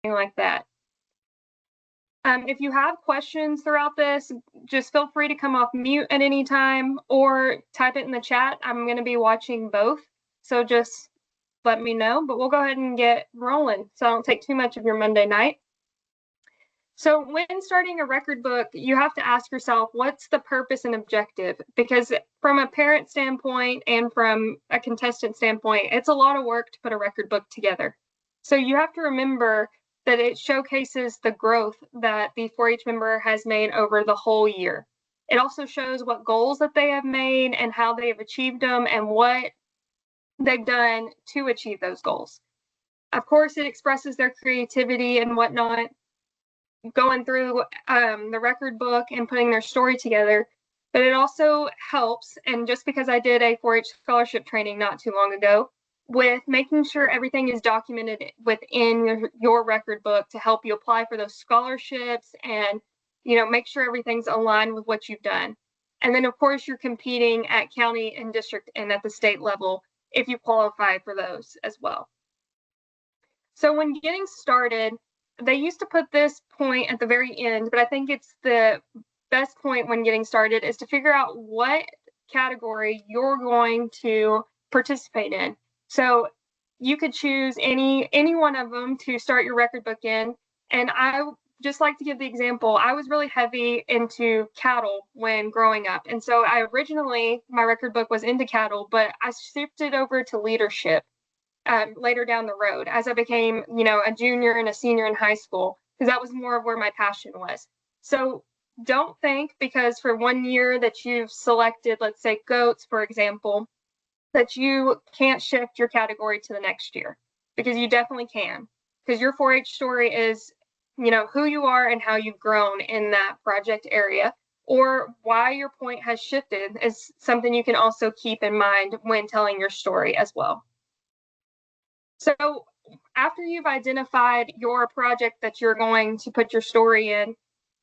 like that. If you have questions throughout this, just feel free to come off mute at any time or type it in the chat. I'm going to be watching both, so just let me know. But we'll go ahead and get rolling so I don't take too much of your Monday night. So when starting a record book, you have to ask yourself, what's the purpose and objective? Because from a parent standpoint and from a contestant standpoint, it's a lot of work to put a record book together. So you have to remember that it showcases the growth that the 4-H member has made over the whole year. It also shows what goals that they have made and how they have achieved them and what they've done to achieve those goals. Of course, it expresses their creativity and whatnot, going through the record book and putting their story together, but it also helps, and just because I did a 4-H scholarship training not too long ago, with making sure everything is documented within your record book to help you apply for those scholarships and, you know, make sure everything's aligned with what you've done. And then, of course, you're competing at county and district and at the state level if you qualify for those as well. So when getting started, they used to put this point at the very end, but I think it's the best point when getting started is to figure out what category you're going to participate in. So you could choose any one of them to start your record book in. And I just like to give the example, I was really heavy into cattle when growing up. And so I originally, my record book was into cattle, but I shifted over to leadership later down the road as I became, you know, a junior and a senior in high school, because that was more of where my passion was. So don't think because for 1 year that you've selected, let's say goats, for example, that you can't shift your category to the next year, because you definitely can, because your 4-H story is, you know, who you are and how you've grown in that project area, or why your point has shifted is something you can also keep in mind when telling your story as well. So after you've identified your project that you're going to put your story in,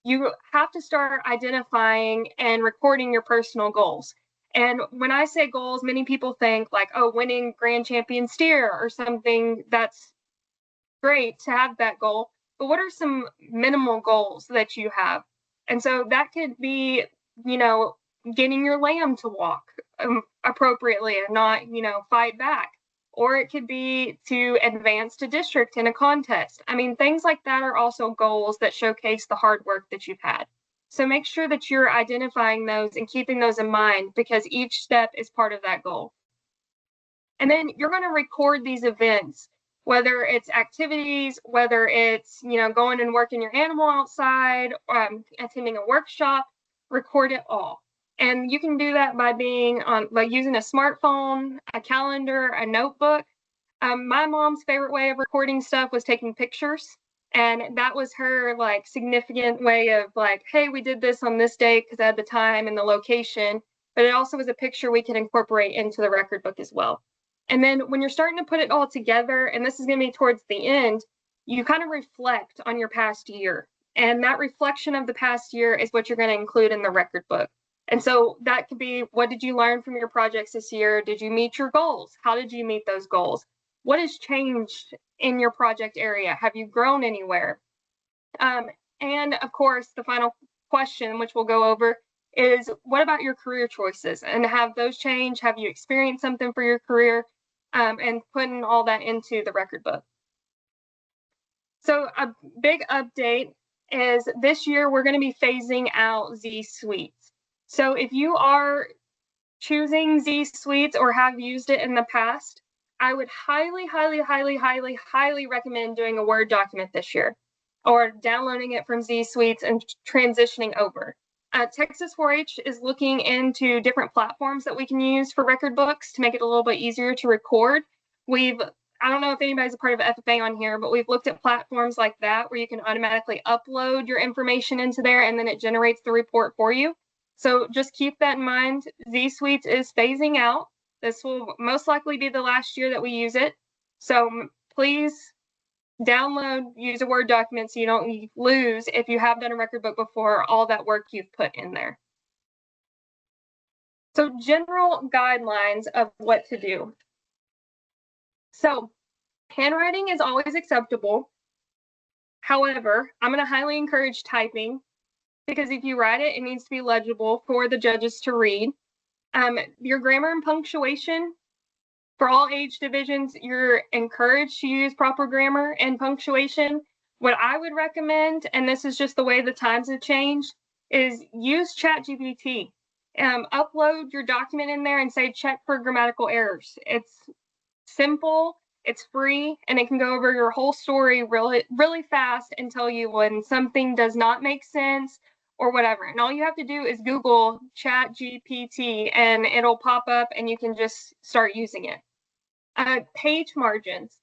you have to start identifying and recording your personal goals. And when I say goals, many people think like, oh, winning grand champion steer or something. That's great to have that goal. But what are some minimal goals that you have? And so that could be, you know, getting your lamb to walk appropriately and not, you know, fight back. Or it could be to advance to district in a contest. I mean, things like that are also goals that showcase the hard work that you've had. So make sure that you're identifying those and keeping those in mind, because each step is part of that goal. And then you're going to record these events, whether it's activities, whether it's, you know, going and working your animal outside, attending a workshop, record it all. And you can do that by using a smartphone, a calendar, a notebook. My mom's favorite way of recording stuff was taking pictures. And that was her like significant way of like, hey, we did this on this date because I had the time and the location. But it also was a picture we can incorporate into the record book as well. And then when you're starting to put it all together, and this is going to be towards the end, you kind of reflect on your past year. And that reflection of the past year is what you're going to include in the record book. And so that could be, what did you learn from your projects this year? Did you meet your goals? How did you meet those goals? What has changed in your project area? Have you grown anywhere? And of course, the final question, which we'll go over, is what about your career choices? And have those changed? Have you experienced something for your career? And putting all that into the record book. So a big update is this year we're going to be phasing out Z Suites. So if you are choosing Z Suites or have used it in the past, I would highly, highly, highly, highly, highly recommend doing a Word document this year, or downloading it from Z Suites and transitioning over. Texas 4-H is looking into different platforms that we can use for record books to make it a little bit easier to record. I don't know if anybody's a part of FFA on here, but we've looked at platforms like that where you can automatically upload your information into there and then it generates the report for you. So just keep that in mind. Z Suites is phasing out. This will most likely be the last year that we use it. So please download, use a Word document so you don't lose, if you have done a record book before, all that work you've put in there. So general guidelines of what to do. So handwriting is always acceptable. However, I'm going to highly encourage typing because if you write it, it needs to be legible for the judges to read. Your grammar and punctuation, for all age divisions, you're encouraged to use proper grammar and punctuation. What I would recommend, and this is just the way the times have changed, is use ChatGPT. Upload your document in there and say, check for grammatical errors. It's simple, it's free, and it can go over your whole story really fast and tell you when something does not make sense or whatever. And all you have to do is Google ChatGPT and it'll pop up and you can just start using it. Page margins.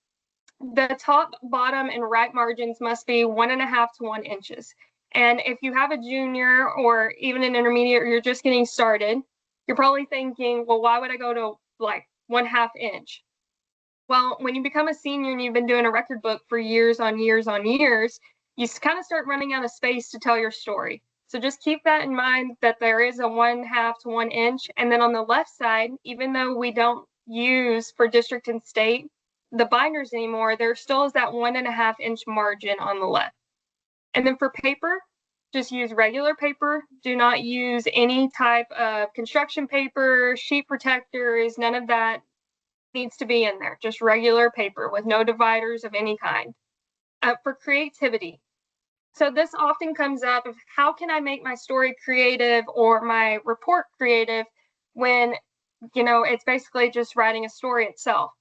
The top, bottom, and right margins must be 1.5 to 1 inches. And if you have a junior or even an intermediate, or you're just getting started, you're probably thinking, well, why would I go to like 1/2 inch? Well, when you become a senior and you've been doing a record book for years on years on years, you kind of start running out of space to tell your story. So just keep that in mind, that there is a 1/2 to 1 inch. And then on the left side, even though we don't use for district and state the binders anymore, there still is that 1.5 inch margin on the left. And then for paper, just use regular paper. Do not use any type of construction paper, sheet protectors, none of that needs to be in there. Just regular paper with no dividers of any kind. For creativity. So this often comes up of how can I make my story creative or my report creative when, it's basically just writing a story itself.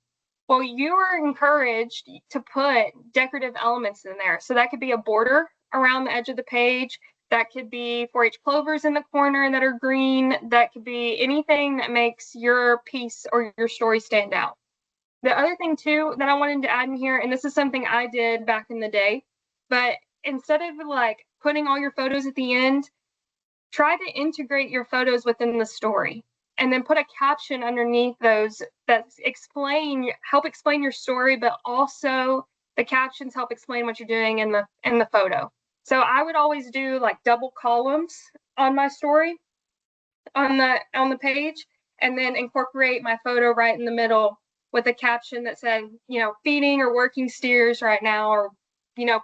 Well, you are encouraged to put decorative elements in there. So that could be a border around the edge of the page. That could be 4-H clovers in the corner that are green. That could be anything that makes your piece or your story stand out. The other thing too that I wanted to add in here, and this is something I did back in the day, but instead of like putting all your photos at the end, try to integrate your photos within the story and then put a caption underneath those that help explain your story, but also the captions help explain what you're doing in the photo. So I would always do like double columns on my story on the page, and then incorporate my photo right in the middle with a caption that said, feeding or working steers right now, or,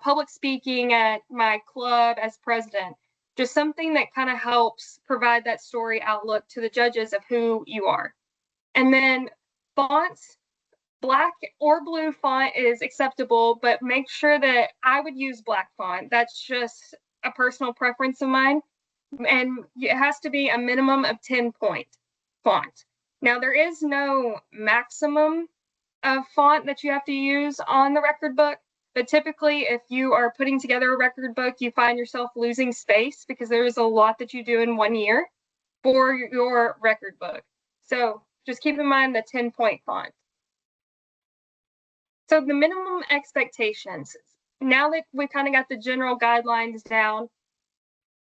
public speaking at my club as president. Just something that kind of helps provide that story outlook to the judges of who you are. And then fonts, black or blue font is acceptable, but make sure that I would use black font. That's just a personal preference of mine. And it has to be a minimum of 10-point font. Now, there is no maximum of font that you have to use on the record book, but typically if you are putting together a record book, you find yourself losing space because there is a lot that you do in 1 year for your record book. So just keep in mind the 10-point font. So the minimum expectations. Now that we've kind of got the general guidelines down,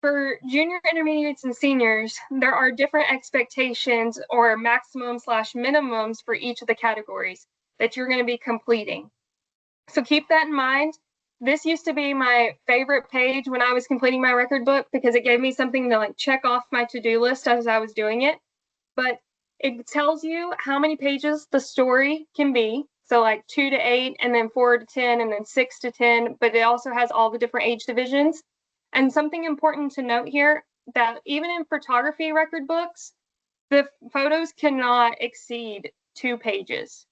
for junior, intermediates, and seniors, there are different expectations or maximum/minimums for each of the categories that you're going to be completing. So keep that in mind. This used to be my favorite page when I was completing my record book because it gave me something to like check off my to-do list as I was doing it. But it tells you how many pages the story can be. So like 2 to 8, and then 4 to 10, and then 6 to 10, but it also has all the different age divisions. And something important to note here, that even in photography record books, the photos cannot exceed 2 pages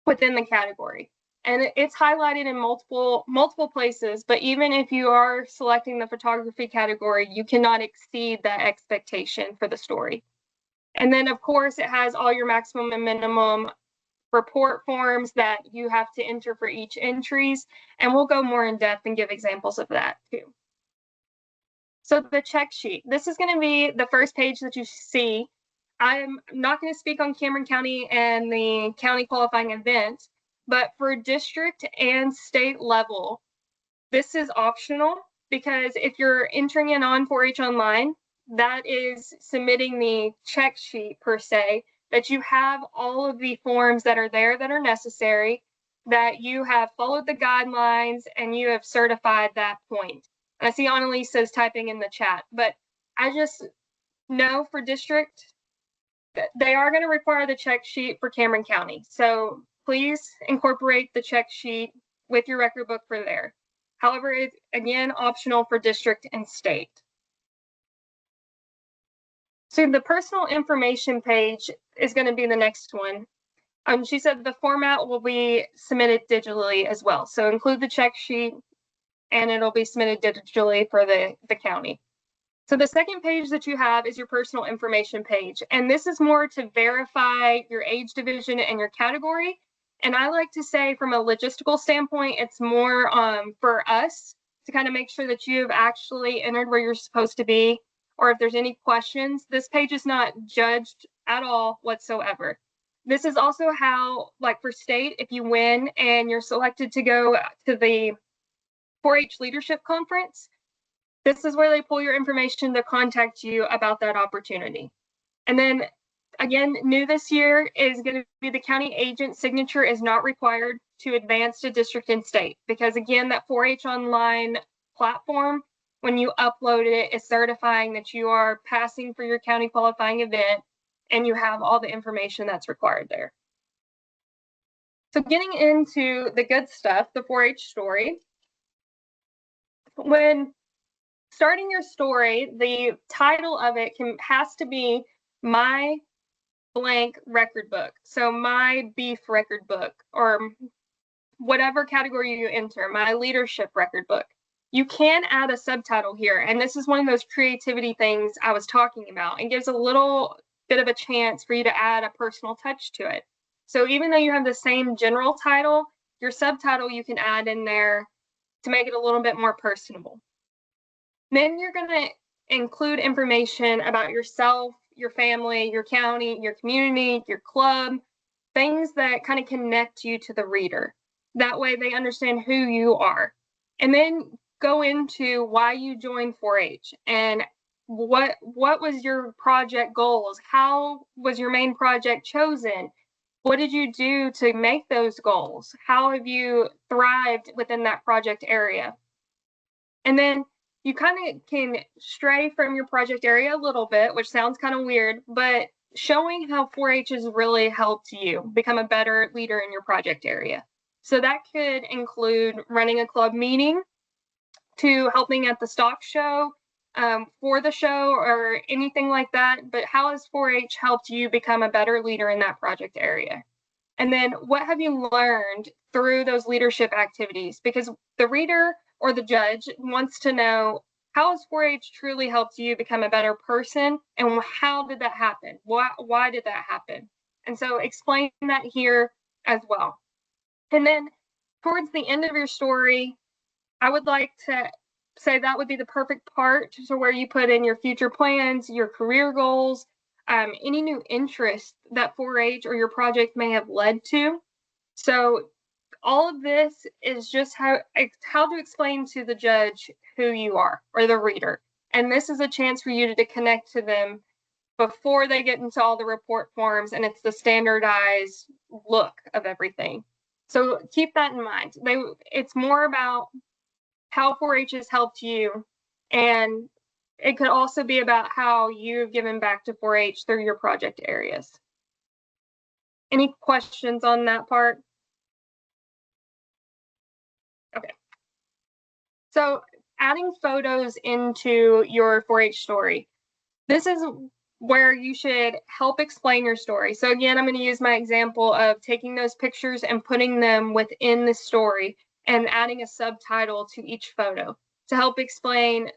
within the category. And it's highlighted in multiple places, but even if you are selecting the photography category, you cannot exceed that expectation for the story. And then of course it has all your maximum and minimum report forms that you have to enter for each entries, and we'll go more in depth and give examples of that too. So the check sheet, this is going to be the first page that you see. I'm not going to speak on Cameron County and the county qualifying event, but for district and state level, this is optional because if you're entering in on 4-H Online, that is submitting the check sheet per se, that you have all of the forms that are there that are necessary, that you have followed the guidelines, and you have certified that point. And I see Annalise says typing in the chat, but I just know for district, they are going to require the check sheet for Cameron County. So please incorporate the check sheet with your record book for there. However, it's again optional for district and state. So the personal information page is going to be the next one. She said the format will be submitted digitally as well. So include the check sheet and it'll be submitted digitally for the county. So the second page that you have is your personal information page. And this is more to verify your age division and your category. And I like to say from a logistical standpoint, it's more for us to kind of make sure that you've actually entered where you're supposed to be, or if there's any questions. This page is not judged at all whatsoever. This is also how, like for state, if you win and you're selected to go to the 4-H Leadership Conference, this is where they pull your information to contact you about that opportunity. And then again, new this year is going to be the county agent signature is not required to advance to district and state, because again, that 4-H online platform, when you upload it, is certifying that you are passing for your county qualifying event and you have all the information that's required there. So getting into the good stuff, the 4-H story. When starting your story, the title of it has to be My Blank Record Book. So my beef record book, or whatever category you enter, my leadership record book. You can add a subtitle here, and this is one of those creativity things I was talking about, and gives a little bit of a chance for you to add a personal touch to it. So even though you have the same general title, your subtitle you can add in there to make it a little bit more personable. Then you're going to include information about yourself, your family, your county, your community, your club, things that kind of connect you to the reader. That way they understand who you are. And then go into why you joined 4-H and what was your project goals? How was your main project chosen? What did you do to make those goals? How have you thrived within that project area? And then you kind of can stray from your project area a little bit, which sounds kind of weird, but showing how 4-H has really helped you become a better leader in your project area. So that could include running a club meeting, to helping at the stock show, for the show, or anything like that. But how has 4-H helped you become a better leader in that project area? And then what have you learned through those leadership activities? Because the reader or the judge wants to know, how has 4-H truly helped you become a better person? And how did that happen? Why did that happen? And so explain that here as well. And then towards the end of your story, I would like to say that would be the perfect part to where you put in your future plans, your career goals, any new interests that 4-H or your project may have led to. So all of this is just how to explain to the judge who you are, or the reader. And this is a chance for you to connect to them before they get into all the report forms, and it's the standardized look of everything. So keep that in mind. It's more about how 4-H has helped you, and it could also be about how you've given back to 4-H through your project areas. Any questions on that part? Okay. So adding photos into your 4-H story. This is where you should help explain your story. So again, I'm going to use my example of taking those pictures and putting them within the story and adding a subtitle to each photo to help explain,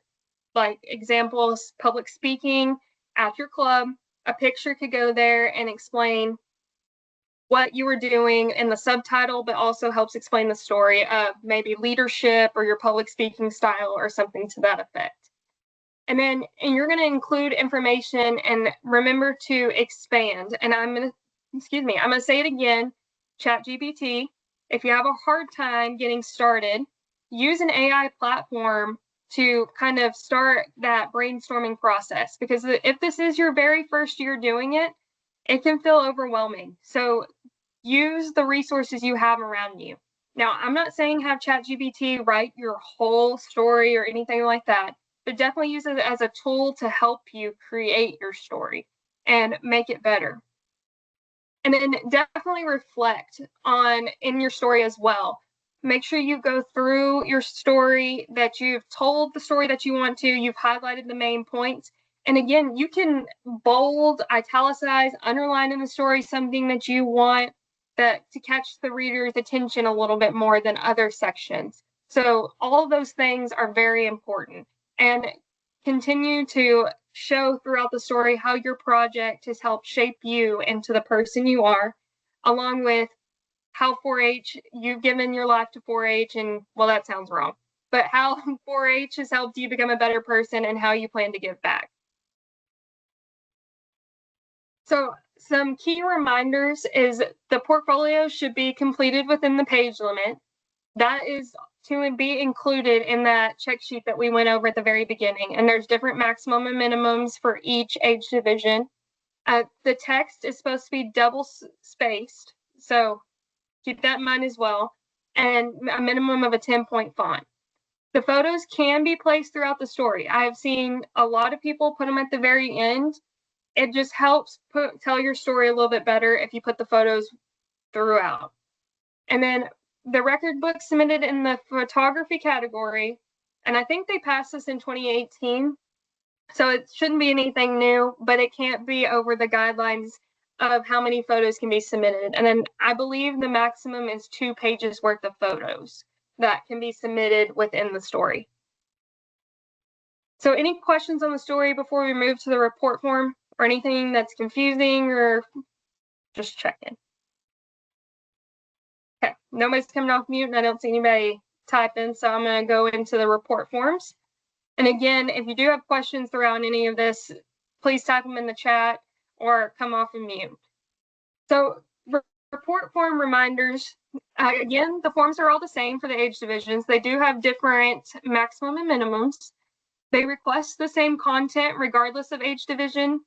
like examples, public speaking at your club. A picture could go there and explain what you were doing in the subtitle, but also helps explain the story of maybe leadership or your public speaking style or something to that effect. And then you're going to include information, and remember to expand. And I'm going to say it again, ChatGPT. If you have a hard time getting started, use an AI platform to kind of start that brainstorming process. Because if this is your very first year doing it, it can feel overwhelming. So use the resources you have around you. Now, I'm not saying have ChatGPT write your whole story or anything like that, but definitely use it as a tool to help you create your story and make it better. And then definitely reflect on in your story as well. make sure you go through your story, that you've told the story that you want to, you've highlighted the main points. And again, you can bold, italicize, underline in the story something that you want that to catch the reader's attention a little bit more than other sections. So all of those things are very important. And continue to show throughout the story how your project has helped shape you into the person you are, along with how 4-H, you've given your life to 4-H, and well, that sounds wrong, but how 4-H has helped you become a better person and how you plan to give back. So some key reminders is the portfolio should be completed within the page limit. That is to be included in that check sheet that we went over at the very beginning. And there's different maximum and minimums for each age division. The text is supposed to be double spaced, so keep that in mind as well, and a minimum of a 10-point font. The photos can be placed throughout the story. I have seen a lot of people put them at the very end. It just helps tell your story a little bit better if you put the photos throughout. And then the record book submitted in the photography category, and I think they passed this in 2018, so it shouldn't be anything new, but it can't be over the guidelines of how many photos can be submitted. And then I believe the maximum is 2 pages worth of photos that can be submitted within the story. So any questions on the story before we move to the report form, or anything that's confusing, or just checking? Okay, nobody's coming off mute and I don't see anybody typing, so I'm going to go into the report forms. And again, if you do have questions throughout any of this, please type them in the chat or come off of mute. So report form reminders, again, the forms are all the same for the age divisions. They do have different maximum and minimums. They request the same content regardless of age division.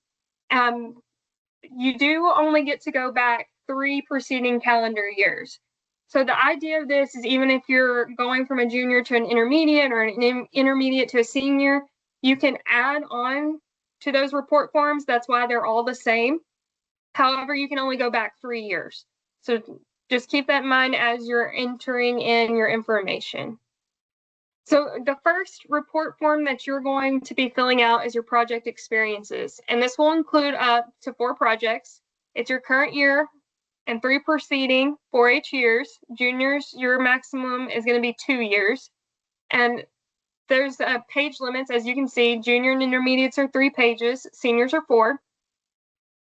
You do only get to go back 3 preceding calendar years. So the idea of this is even if you're going from a junior to an intermediate or an intermediate to a senior, you can add on to those report forms. That's why they're all the same. However, you can only go back 3 years. So just keep that in mind as you're entering in your information. So the first report form that you're going to be filling out is your project experiences. And this will include up to 4 projects. It's your current year and 3 preceding 4-H years. Juniors, your maximum is going to be 2 years. And there's page limits, as you can see. Junior and intermediates are 3 pages, seniors are 4.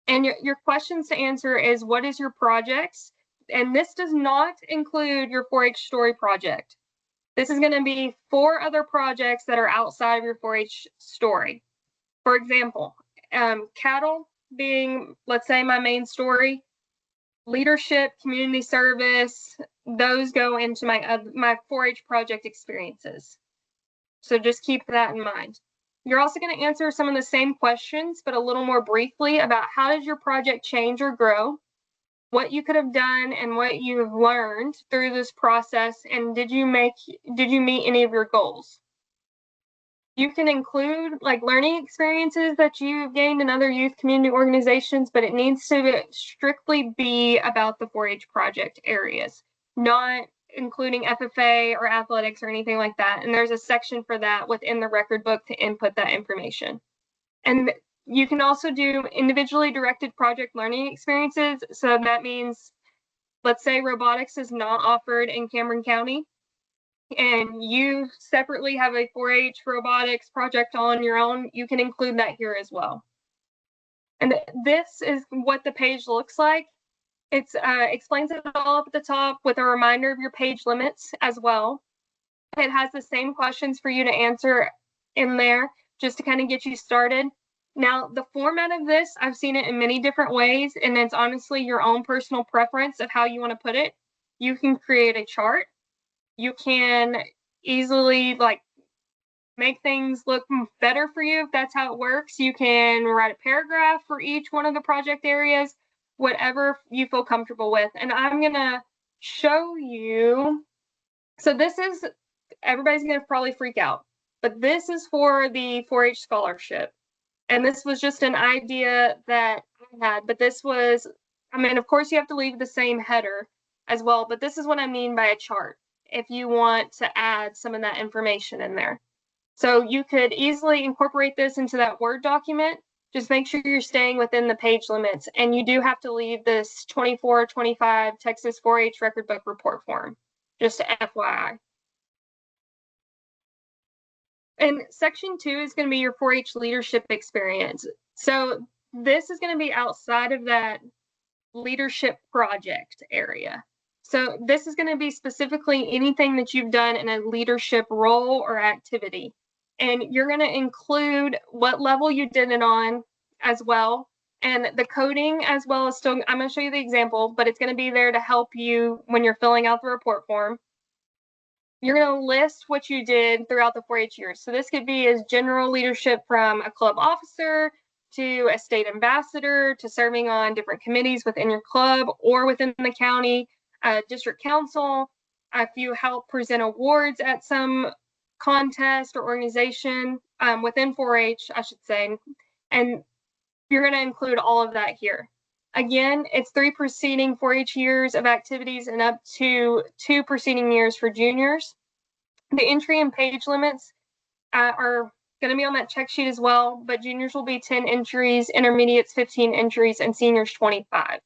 And your questions to answer is, what is your projects? And this does not include your 4-H story project. This is going to be 4 other projects that are outside of your 4-H story. For example, cattle being, let's say, my main story. Leadership, community service, those go into my 4-H project experiences. So just keep that in mind. You're also going to answer some of the same questions, but a little more briefly about how does your project change or grow, what you could have done and what you've learned through this process, and did you meet any of your goals? You can include like learning experiences that you've gained in other youth community organizations, but it needs to strictly be about the 4-H project areas, not including FFA or athletics or anything like that. And there's a section for that within the record book to input that information. And you can also do individually directed project learning experiences. So that means, let's say robotics is not offered in Cameron County, and you separately have a 4-H robotics project on your own, you can include that here as well. And this is what the page looks like. It explains it all up at the top with a reminder of your page limits as well. It has the same questions for you to answer in there just to kind of get you started. Now, the format of this, I've seen it in many different ways, and it's honestly your own personal preference of how you want to put it. You can create a chart. You can easily like make things look better for you if that's how it works. You can write a paragraph for each one of the project areas, whatever you feel comfortable with. And I'm gonna show you. So this is, everybody's gonna probably freak out, but this is for the 4-H scholarship. And this was just an idea that I had, but this was, I mean, of course you have to leave the same header as well, but this is what I mean by a chart. if you want to add some of that information in there. So you could easily incorporate this into that Word document. Just make sure you're staying within the page limits, and you do have to leave this 2425 Texas 4-H record book report form, just FYI. And section 2 is going to be your 4-H leadership experience. So this is going to be outside of that leadership project area. So this is going to be specifically anything that you've done in a leadership role or activity. And you're going to include what level you did it on as well. And the coding as well as still, I'm going to show you the example, but it's going to be there to help you when you're filling out the report form. You're going to list what you did throughout the 4-H years. So this could be as general leadership from a club officer to a state ambassador to serving on different committees within your club or within the county, district council. If you help present awards at some contest or organization within 4-H, I should say, and you're going to include all of that here. Again, it's 3 preceding 4-H years of activities and up to 2 preceding years for juniors. The entry and page limits are going to be on that check sheet as well, but juniors will be 10 entries, intermediates 15 entries, and seniors 25.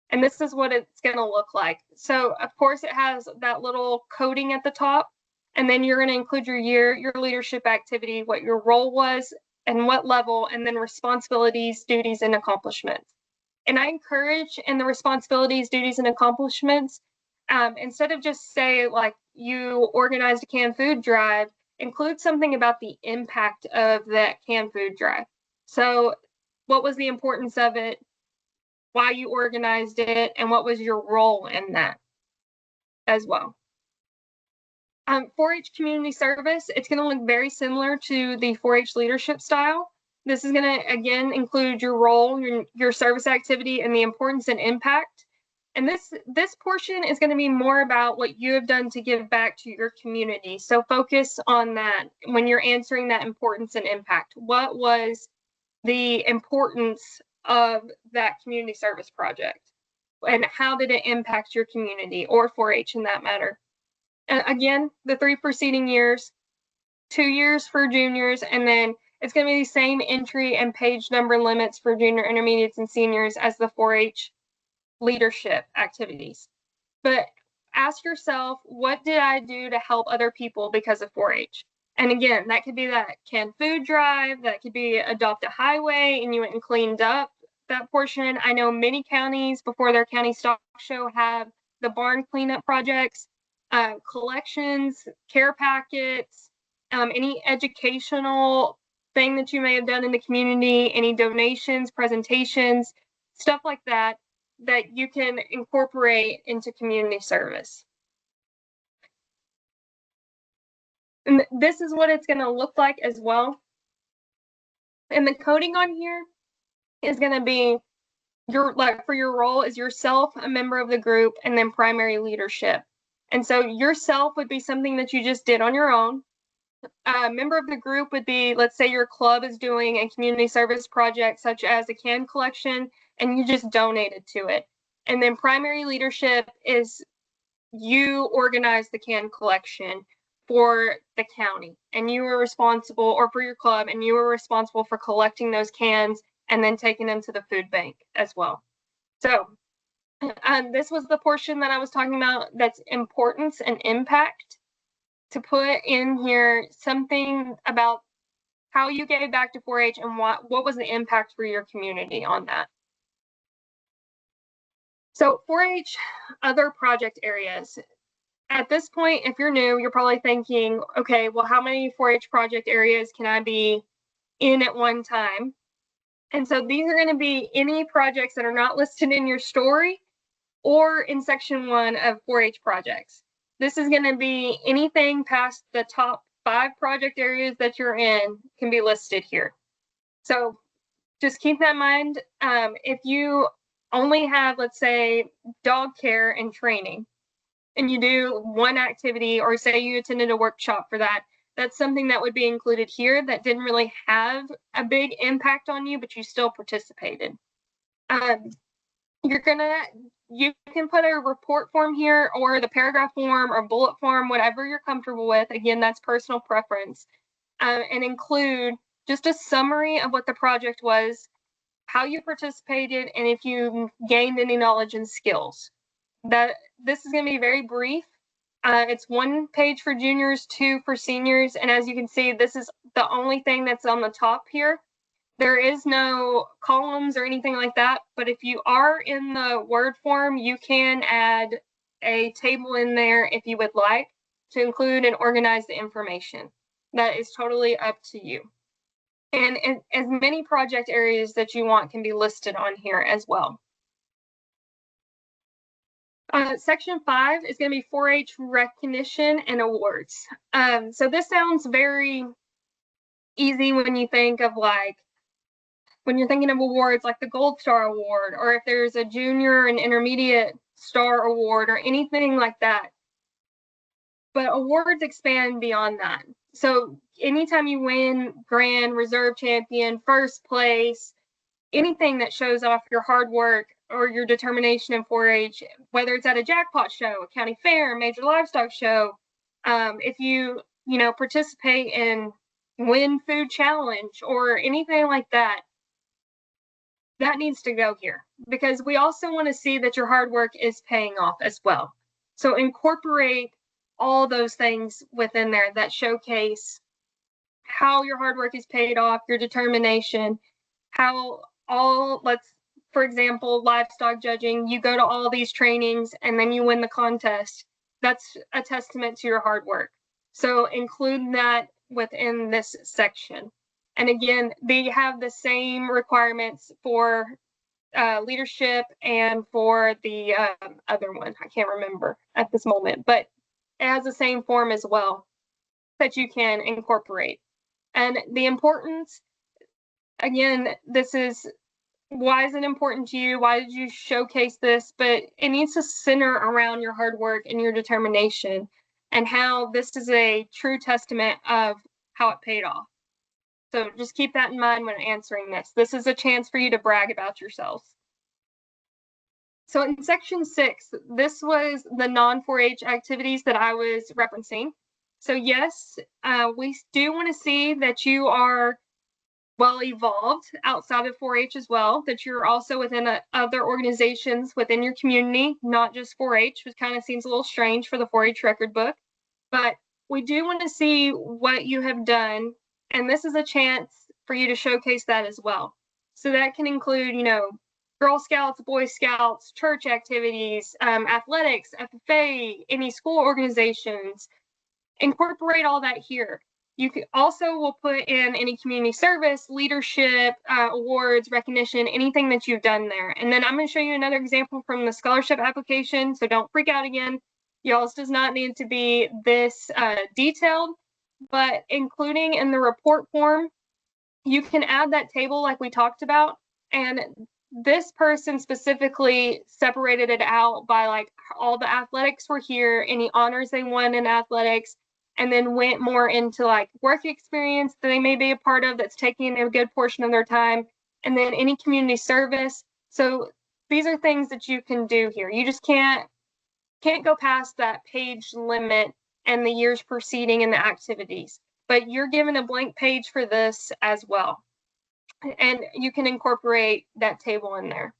And this is what it's going to look like. So, of course, it has that little coding at the top, and then you're going to include your year, your leadership activity, what your role was, and what level, and then responsibilities, duties, and accomplishments. And I encourage in the responsibilities, duties, and accomplishments, instead of just say like you organized a canned food drive, include something about the impact of that canned food drive. So what was the importance of it, why you organized it, and what was your role in that as well. 4-H community service, it's going to look very similar to the 4-H leadership style. This is going to, again, include your role, your service activity, and the importance and impact. And this portion is going to be more about what you have done to give back to your community. So focus on that when you're answering that importance and impact. What was the importance of that community service project? And how did it impact your community or 4-H in that matter? And again, the 3 preceding years, 2 years for juniors, and then it's going to be the same entry and page number limits for junior, intermediates, and seniors as the 4-H leadership activities. But ask yourself, what did I do to help other people because of 4-H? And again, that could be that canned food drive, that could be adopt a highway and you went and cleaned up that portion. I know many counties before their county stock show have the barn cleanup projects, collections, care packets, any educational thing that you may have done in the community, any donations, presentations, stuff like that, that you can incorporate into community service. And this is what it's going to look like as well. And the coding on here is going to be your, like, for your role is yourself, a member of the group, and then primary leadership. And so yourself would be something that you just did on your own. A member of the group would be, let's say your club is doing a community service project such as a can collection and you just donated to it. And then primary leadership is you organize the can collection for the county and you were responsible, or for your club, and you were responsible for collecting those cans and then taking them to the food bank as well. So this was the portion that I was talking about, that's importance and impact, to put in here something about how you gave back to 4-H and what was the impact for your community on that. So 4-H other project areas. At this point, if you're new, you're probably thinking, okay, well, how many 4-H project areas can I be in at one time? And so these are going to be any projects that are not listed in your story or in section 1 of 4-H projects. This is going to be anything past the top 5 project areas that you're in can be listed here. So just keep that in mind. If you only have, let's say, dog care and training, and you do one activity, or say you attended a workshop for that, that's something that would be included here that didn't really have a big impact on you, but you still participated. You're gonna you can put a report form here or the paragraph form or bullet form, whatever you're comfortable with. Again, that's personal preference. And include just a summary of what the project was, how you participated, and if you gained any knowledge and skills. This is going to be very brief. It's 1 page for juniors, 2 for seniors, and as you can see, this is the only thing that's on the top here. There is no columns or anything like that, but if you are in the Word form, you can add a table in there if you would like to include and organize the information. That is totally up to you. And as many project areas that you want can be listed on here as well. Section 5 is going to be 4-H recognition and awards. So this sounds very easy when you think of when you're thinking of awards like the Gold Star Award, or if there's a junior and intermediate star award or anything like that. But awards expand beyond that. So anytime you win grand, reserve champion, first place, anything that shows off your hard work or your determination in 4-H, whether it's at a jackpot show, a county fair, major livestock show, if you participate in win food challenge or anything like that, that needs to go here, because we also want to see that your hard work is paying off as well. So incorporate all those things within there that showcase how your hard work is paid off, your determination, how for example, livestock judging, you go to all these trainings and then you win the contest. That's a testament to your hard work. So include that within this section. And again, they have the same requirements for leadership and for the other one. I can't remember at this moment, but it has the same form as well that you can incorporate. And the importance, again, this is, why is it important to you? Why did you showcase this? But it needs to center around your hard work and your determination and how this is a true testament of how it paid off. So just keep that in mind when answering this. This is a chance for you to brag about yourselves. So in section 6, this was the non-4-H activities that I was referencing. So yes, we do want to see that you are well evolved outside of 4-H as well, that you're also within other organizations within your community, not just 4-H, which kind of seems a little strange for the 4-H record book. But we do want to see what you have done, and this is a chance for you to showcase that as well. So that can include, Girl Scouts, Boy Scouts, church activities, athletics, FFA, any school organizations. Incorporate all that here. You could also will put in any community service, leadership, awards, recognition, anything that you've done there. And then I'm going to show you another example from the scholarship application, so don't freak out again. Y'all's does not need to be this detailed, but including in the report form, you can add that table like we talked about. And this person specifically separated it out by all the athletics were here, any honors they won in athletics, and then went more into work experience that they may be a part of that's taking a good portion of their time, and then any community service. So these are things that you can do here. You just can't go past that page limit and the years preceding and the activities, but you're given a blank page for this as well. And you can incorporate that table in there.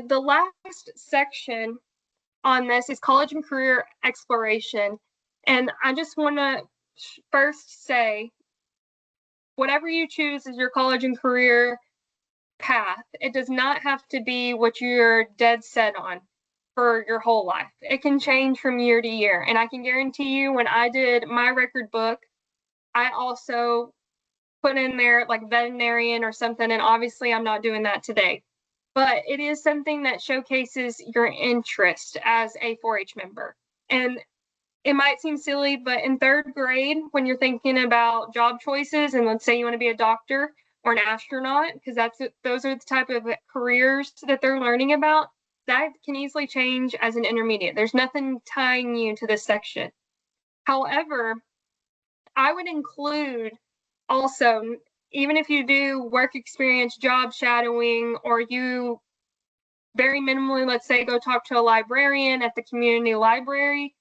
The last section on this is college and career exploration. And I just want to first say, whatever you choose as your college and career path, it does not have to be what you're dead set on for your whole life. It can change from year to year. And I can guarantee you, when I did my record book, I also put in there veterinarian or something, and obviously I'm not doing that today. But it is something that showcases your interest as a 4-H member. And it might seem silly, but in 3rd grade, when you're thinking about job choices, and let's say you want to be a doctor or an astronaut, because those are the type of careers that they're learning about, that can easily change as an intermediate. There's nothing tying you to this section. However, I would include also, even if you do work experience, job shadowing, or you very minimally, let's say go talk to a librarian at the community library.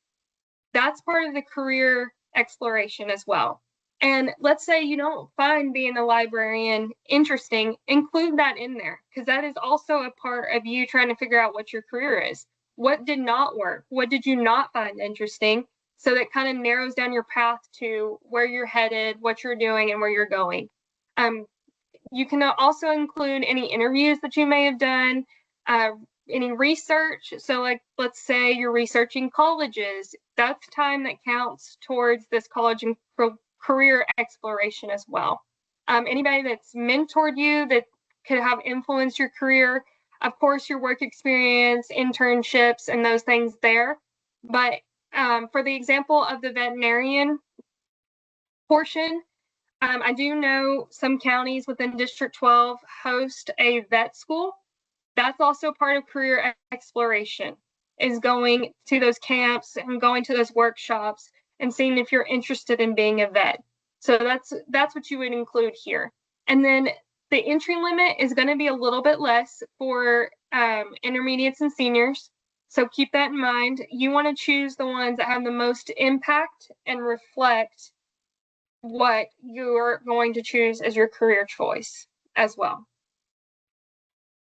That's part of the career exploration as well. And let's say you don't find being a librarian interesting, include that in there, because that is also a part of you trying to figure out what your career is. What did not work? What did you not find interesting? So that kind of narrows down your path to where you're headed, what you're doing, and where you're going. You can also include any interviews that you may have done, any research. So like, let's say you're researching colleges, that's time that counts towards this college and career exploration as well. Anybody that's mentored you that could have influenced your career, of course, your work experience, internships, and those things there. But for the example of the veterinarian portion, I do know some counties within District 12 host a vet school. That's also part of career exploration, is going to those camps and going to those workshops and seeing if you're interested in being a vet. So that's what you would include here. And then the entry limit is going to be a little bit less for intermediates and seniors. So keep that in mind. You want to choose the ones that have the most impact and reflect what you're going to choose as your career choice as well.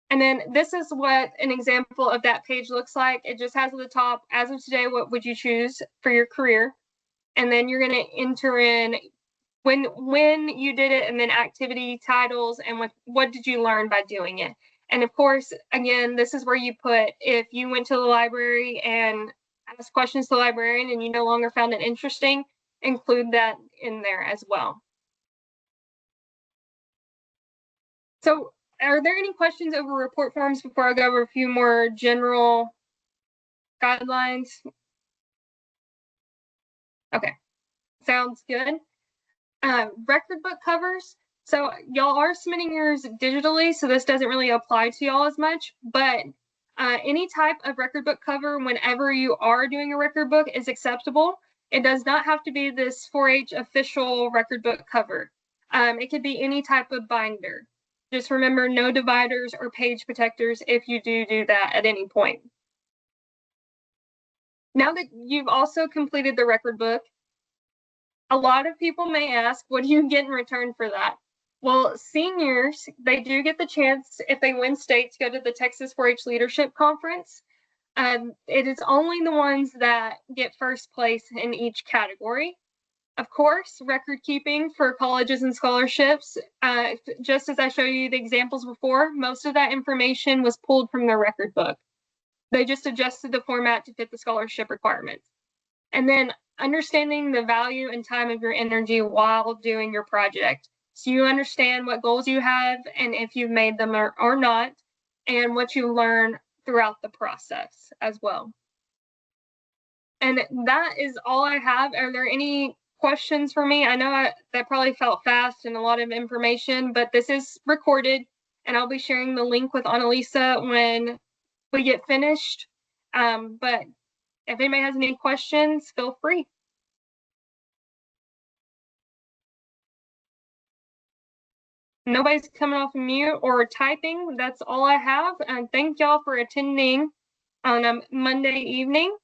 And then this is what an example of that page looks like. It just has at the top, as of today, what would you choose for your career? And then you're going to enter in when you did it, and then activity titles, and what did you learn by doing it. And of course, again, this is where you put, if you went to the library and asked questions to the librarian and you no longer found it interesting, include that in there as well. So are there any questions over report forms before I go over a few more general guidelines? Okay, sounds good. Record book covers. So y'all are submitting yours digitally, so this doesn't really apply to y'all as much, but any type of record book cover, whenever you are doing a record book, is acceptable. It does not have to be this 4-H official record book cover. It could be any type of binder. Just remember, no dividers or page protectors if you do that at any point. Now that you've also completed the record book, a lot of people may ask, what do you get in return for that? Well, seniors, they do get the chance, if they win state, to go to the Texas 4-H Leadership Conference. It is only the ones that get first place in each category. Of course, record keeping for colleges and scholarships, just as I showed you the examples before, most of that information was pulled from their record book. They just adjusted the format to fit the scholarship requirements. And then understanding the value and time of your energy while doing your project. So you understand what goals you have and if you've made them or not, and what you learn throughout the process as well. And that is all I have. Are there any questions for me? I know that probably felt fast and a lot of information, but this is recorded, and I'll be sharing the link with Annalisa when we get finished. But if anybody has any questions, feel free. Nobody's coming off mute or typing. That's all I have. And thank y'all for attending on a Monday evening.